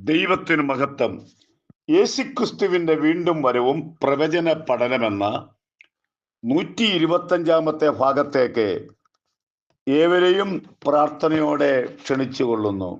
ദൈവത്തിന് മഹത്വം. യേശുക്രിസ്തുവിന്റെ വീണ്ടും വരവും പ്രവചന പഠനമെന്ന 125 ഭാഗത്തേക്ക് ഏവരെയും പ്രാർത്ഥനയോടെ ക്ഷണിച്ചുകൊള്ളുന്നു.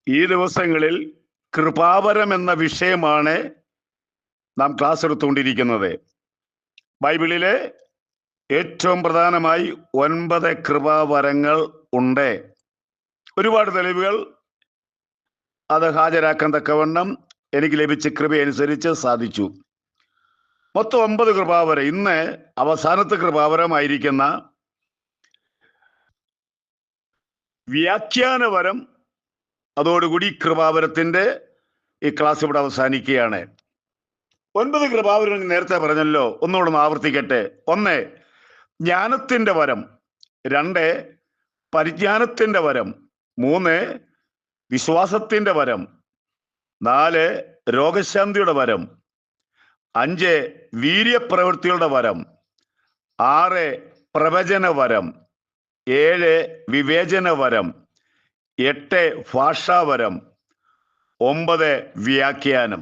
ഈ ദിവസങ്ങളിൽ കൃപാവരം എന്ന വിഷയമാണ് നാം ക്ലാസ് എടുത്തുകൊണ്ടിരിക്കുന്നത്. ബൈബിളിലെ ഏറ്റവും പ്രധാനമായി 9 കൃപാവരങ്ങൾ ഉണ്ട്. ഒരുപാട് തെളിവുകൾ അത് ഹാജരാക്കാൻ തക്കവണ്ണം എനിക്ക് ലഭിച്ച കൃപയനുസരിച്ച് സാധിച്ചു. മൊത്തം 9 കൃപാവരം. ഇന്ന് അവസാനത്തെ കൃപാവരമായിരിക്കുന്ന വ്യാഖ്യാനവരം, അതോടുകൂടി കൃപാവരത്തിന്റെ ഈ ക്ലാസ് ഇവിടെ അവസാനിക്കുകയാണ്. 9 കൃപാവരം നേരത്തെ പറഞ്ഞല്ലോ, ഒന്നുകൂടെ ഒന്ന് ആവർത്തിക്കട്ടെ. 1 ജ്ഞാനത്തിന്റെ വരം, 2 പരിജ്ഞാനത്തിന്റെ വരം, 3 വിശ്വാസത്തിന്റെ വരം, 4 രോഗശാന്തിയുടെ വരം, 5 വീര്യപ്രവൃത്തിയുടെ വരം, 6 പ്രവചന വരം, 7 വിവേചന വരം, 8 ഭാഷാവരം, 9 വ്യാഖ്യാനം.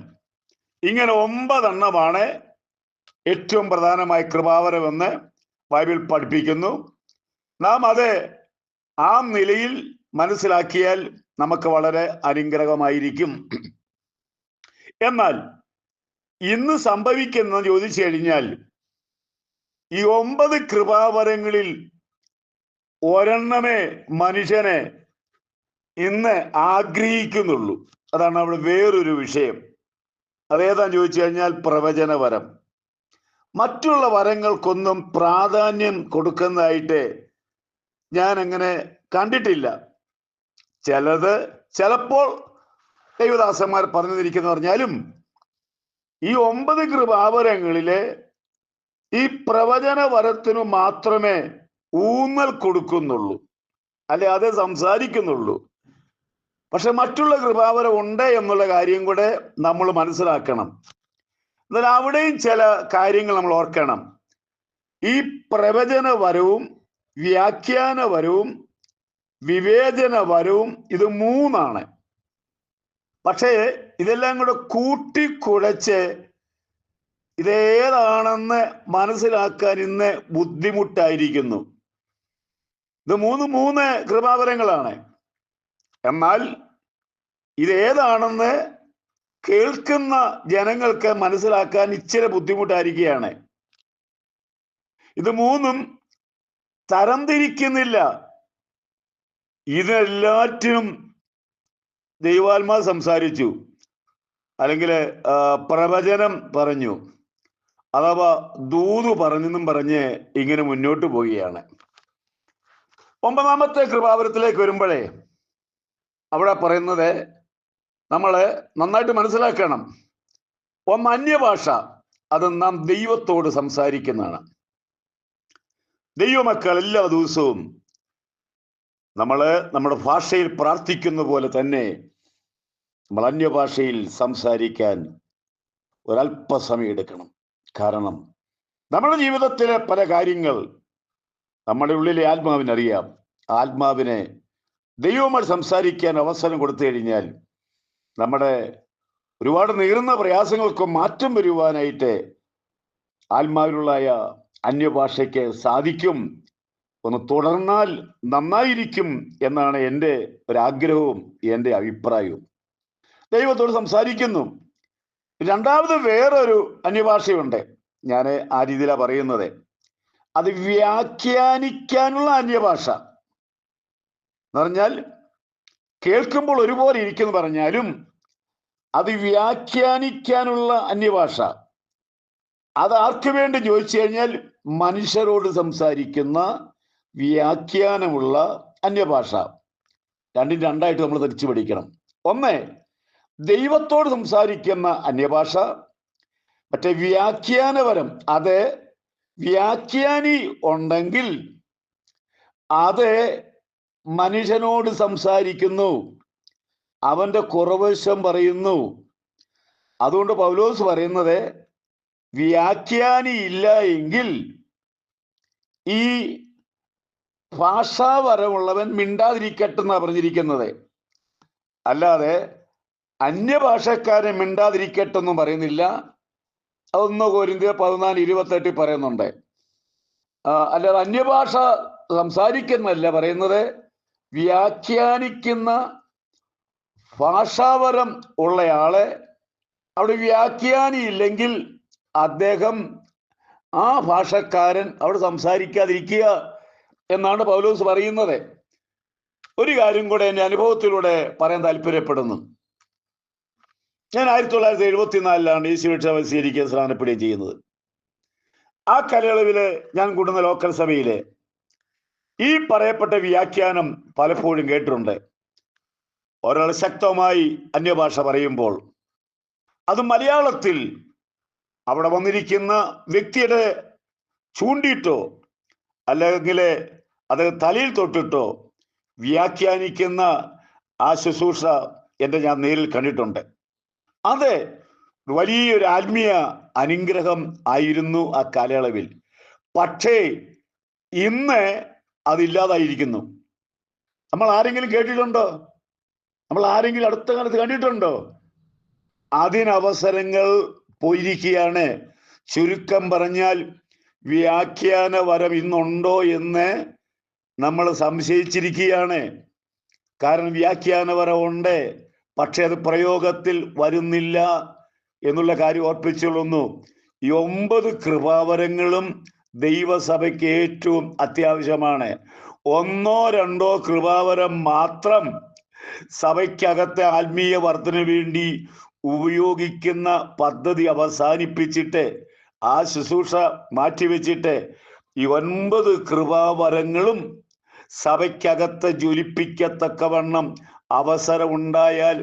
ഇങ്ങനെ 9 എണ്ണമാണ് ഏറ്റവും പ്രധാനമായ കൃപാവരം എന്ന് ബൈബിൾ പഠിപ്പിക്കുന്നു. നാം അത് ആ നിലയിൽ മനസ്സിലാക്കിയാൽ നമുക്ക് വളരെ അനുഗ്രഹമായിരിക്കും. എന്നാൽ ഇന്ന് സംഭവിക്കുന്ന ചോദിച്ചു കഴിഞ്ഞാൽ, ഈ 9 കൃപാവരങ്ങളിൽ ഒരെണ്ണമേ മനുഷ്യനെ ഇന്ന് ആഗ്രഹിക്കുന്നുള്ളൂ. അതാണ് അവിടെ വേറൊരു വിഷയം. അതേതാന്ന് ചോദിച്ചു കഴിഞ്ഞാൽ പ്രവചനവരം. മറ്റുള്ള വരങ്ങൾക്കൊന്നും പ്രാധാന്യം കൊടുക്കുന്നതായിട്ട് ഞാൻ അങ്ങനെ കണ്ടിട്ടില്ല. ചിലപ്പോൾ ദൈവദാസന്മാർ പറഞ്ഞിരിക്കുന്ന പറഞ്ഞാലും ഈ 9 കൃപാവരങ്ങളിലെ ഈ പ്രവചന വരത്തിനു മാത്രമേ ഊന്നൽ കൊടുക്കുന്നുള്ളൂ, അല്ലെ അത് സംസാരിക്കുന്നുള്ളൂ. പക്ഷെ മറ്റുള്ള കൃപാവരം ഉണ്ട് എന്നുള്ള കാര്യം കൂടെ നമ്മൾ മനസ്സിലാക്കണം. എന്നാൽ അവിടെയും ചില കാര്യങ്ങൾ നമ്മൾ ഓർക്കണം. ഈ പ്രവചന വരവും വ്യാഖ്യാന വരവും വിവേചന വരവും ഇത് 3 പക്ഷേ ഇതെല്ലാം കൂടെ കൂട്ടിക്കുഴച്ച് ഇതേതാണെന്ന് മനസ്സിലാക്കാൻ ഇന്ന് ബുദ്ധിമുട്ടായിരിക്കുന്നു. ഇത് 3 കൃപാവരങ്ങളാണ്. എന്നാൽ ഇതേതാണെന്ന് കേൾക്കുന്ന ജനങ്ങൾക്ക് മനസ്സിലാക്കാൻ ഇച്ചിരി ബുദ്ധിമുട്ടായിരിക്കുകയാണ്. ഇത് 3 തരംതിരിക്കുന്നില്ല. ഇതെല്ലാറ്റിനും ദൈവാത്മാവ് സംസാരിച്ചു, അല്ലെങ്കിൽ പ്രവചനം പറഞ്ഞു, അഥവാ ദൂത് പറഞ്ഞെന്നും പറഞ്ഞ് ഇങ്ങനെ മുന്നോട്ട് പോവുകയാണ്. 9ാമത്തെ കൃപാവരത്തിലേക്ക് വരുമ്പോഴേ അവിടെ പറയുന്നത് നമ്മൾ നന്നായിട്ട് മനസ്സിലാക്കണം. 1 അന്യഭാഷ. അത് നാം ദൈവത്തോട് സംസാരിക്കുന്നതാണ്. ദൈവമക്കൾ എല്ലാ ദിവസവും നമ്മുടെ ഭാഷയിൽ പ്രാർത്ഥിക്കുന്ന പോലെ തന്നെ നമ്മൾ അന്യഭാഷയിൽ സംസാരിക്കാൻ ഒരല്പസമയം എടുക്കണം. കാരണം നമ്മുടെ ജീവിതത്തിലെ പല കാര്യങ്ങൾ നമ്മുടെ ഉള്ളിലെ ആത്മാവിനറിയാം. ആത്മാവിനെ ദൈവവുമായി സംസാരിക്കാൻ അവസരം കൊടുത്തു കഴിഞ്ഞാൽ നമ്മുടെ ഒരുപാട് നീറുന്ന പ്രയാസങ്ങൾക്ക് മാറ്റം വരുവാനായിട്ട് ആത്മാവിനുള്ളായ അന്യഭാഷയ്ക്ക് സാധിക്കും. ഒന്ന് തുടർന്നാൽ നന്നായിരിക്കും എന്നാണ് എൻ്റെ ഒരാഗ്രഹവും എൻ്റെ അഭിപ്രായവും. ദൈവത്തോട് സംസാരിക്കുന്നു. രണ്ടാമത് വേറൊരു അന്യഭാഷയുണ്ട്. ഞാൻ ആ രീതിയിലാണ് പറയുന്നത്. അത് വ്യാഖ്യാനിക്കാനുള്ള അന്യഭാഷ എന്ന് പറഞ്ഞാൽ കേൾക്കുമ്പോൾ ഒരുപോലെ ഇരിക്കുന്നു പറഞ്ഞാലും അത് വ്യാഖ്യാനിക്കാനുള്ള അന്യഭാഷ. അത് ആർക്ക് വേണ്ടി ചോദിച്ചു കഴിഞ്ഞാൽ മനുഷ്യരോട് സംസാരിക്കുന്ന വ്യാഖ്യാനമുള്ള അന്യഭാഷ. രണ്ടും രണ്ടായിട്ട് നമ്മൾ തിരിച്ചു പഠിക്കണം. ഒന്ന് ദൈവത്തോട് സംസാരിക്കുന്ന അന്യഭാഷ, മറ്റേ വ്യാഖ്യാനപരം. അത് വ്യാഖ്യാനി ഉണ്ടെങ്കിൽ അത് മനുഷ്യനോട് സംസാരിക്കുന്നു, അവന്റെ കുറവശം പറയുന്നു. അതുകൊണ്ട് പൗലോസ് പറയുന്നത് വ്യാഖ്യാനി ഇല്ല എങ്കിൽ ഈ ഭാഷാപരമുള്ളവൻ മിണ്ടാതിരിക്കട്ടെന്നാ പറഞ്ഞിരിക്കുന്നത്. അല്ലാതെ അന്യഭാഷക്കാരൻ മിണ്ടാതിരിക്കട്ടെന്നും പറയുന്നില്ല. അതൊന്ന് കൊരിന്ത്യർ 14:28 പറയുന്നുണ്ട്. അല്ലാതെ അന്യഭാഷ സംസാരിക്കുന്നല്ല പറയുന്നത്, വ്യാഖ്യാനിക്കുന്ന ഭാഷാപരം ഉള്ളയാളെ, അവിടെ വ്യാഖ്യാനി ഇല്ലെങ്കിൽ അദ്ദേഹം, ആ ഭാഷക്കാരൻ അവിടെ സംസാരിക്കാതിരിക്കുക എന്നാണ് പൗലോസ് പറയുന്നത്. ഒരു കാര്യം കൂടെ എൻ്റെ അനുഭവത്തിലൂടെ പറയാൻ താല്പര്യപ്പെടുന്നു. ഞാൻ 1974 ഈ ശിക്ഷ സ്വീകരിക്കാൻ സ്നാനപ്പെടുകയും ചെയ്യുന്നത്. ആ കാലയളവില് ഞാൻ കൂടുന്ന ലോക്കൽ സഭയിലെ ഈ പറയപ്പെട്ട വ്യാഖ്യാനം പലപ്പോഴും കേട്ടിട്ടുണ്ട്. ഒരാൾ ശക്തമായി അന്യഭാഷ പറയുമ്പോൾ അത് മലയാളത്തിൽ അവിടെ വന്നിരിക്കുന്ന വ്യക്തിയുടെ ചൂണ്ടിയിട്ടോ അല്ലെങ്കിൽ അത് തലയിൽ തൊട്ടിട്ടോ വ്യാഖ്യാനിക്കുന്ന ആ ശുശ്രൂഷ ഞാൻ നേരിൽ കണ്ടിട്ടുണ്ട്. അത് വലിയൊരു ആത്മീയ അനുഗ്രഹം ആയിരുന്നു ആ കാലയളവിൽ. പക്ഷേ ഇന്ന് അതില്ലാതായിരിക്കുന്നു. നമ്മൾ ആരെങ്കിലും കേട്ടിട്ടുണ്ടോ? നമ്മൾ ആരെങ്കിലും അടുത്ത കാലത്ത് കണ്ടിട്ടുണ്ടോ? അതിനവസരങ്ങൾ പോയിരിക്കുകയാണ്. ചുരുക്കം പറഞ്ഞാൽ വ്യാഖ്യാന വരം ഇന്നുണ്ടോ എന്ന് നമ്മൾ സംശയിച്ചിരിക്കുകയാണ്. കാരണം വ്യാഖ്യാന വരം ഉണ്ട്, പക്ഷെ അത് പ്രയോഗത്തിൽ വരുന്നില്ല എന്നുള്ള കാര്യം ഓർപ്പിച്ചുകൊള്ളുന്നു. ഈ 9 കൃപാവരങ്ങളും ദൈവസഭയ്ക്ക് ഏറ്റവും അത്യാവശ്യമാണ്. 1-2 കൃപാവരം മാത്രം സഭയ്ക്കകത്തെ ആത്മീയ വർധന വേണ്ടി ഉപയോഗിക്കുന്ന പദ്ധതി അവസാനിപ്പിച്ചിട്ട്, ആ ശുശ്രൂഷ മാറ്റിവെച്ചിട്ട് ഈ 9 കൃപാവരങ്ങളും സഭയ്ക്കകത്ത് ജ്വലിപ്പിക്കത്തക്കവണ്ണം അവസരം ഉണ്ടായാൽ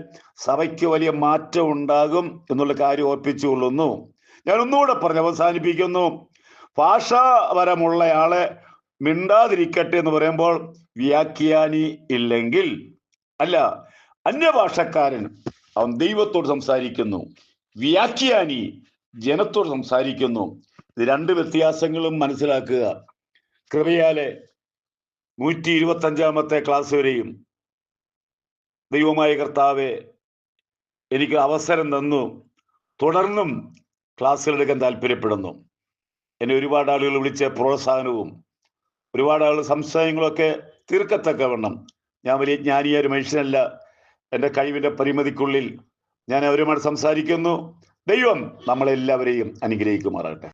സഭയ്ക്ക് വലിയ മാറ്റം ഉണ്ടാകും എന്നുള്ള കാര്യം ഓർപ്പിച്ചുകൊള്ളുന്നു. ഞാൻ ഒന്നുകൂടെ പറഞ്ഞ് അവസാനിപ്പിക്കുന്നു. ഭാഷാപരമുള്ളയാളെ മിണ്ടാതിരിക്കട്ടെ എന്ന് പറയുമ്പോൾ വ്യാഖ്യാനി ഇല്ലെങ്കിൽ, അല്ല അന്യഭാഷക്കാരൻ അവൻ ദൈവത്തോട് സംസാരിക്കുന്നു, വ്യാഖ്യാനി ജനത്തോട് സംസാരിക്കുന്നു. ഇത് 2 വ്യത്യാസങ്ങളും മനസ്സിലാക്കുക. കൃപയാലെ 125-ാമത്തെ ക്ലാസ് വരെയും ദൈവമായ കർത്താവെ എനിക്ക് അവസരം തന്നു. തുടർന്നും ക്ലാസ്സുകൾ എടുക്കാൻ താല്പര്യപ്പെടുന്നു. എന്നെ ഒരുപാട് ആളുകൾ വിളിച്ച പ്രോത്സാഹനവും ഒരുപാട് ആളുകൾ സംശയങ്ങളൊക്കെ തീർക്കത്തക്കവണ്ണം, ഞാൻ വലിയ ജ്ഞാനിയായ ഒരു മനുഷ്യനല്ല, എൻ്റെ കഴിവിൻ്റെ പരിമിതിക്കുള്ളിൽ ഞാൻ അവരുമായിട്ട് സംസാരിക്കുന്നു. ദൈവം നമ്മളെല്ലാവരെയും അനുഗ്രഹിക്കുമാറാകട്ടെ.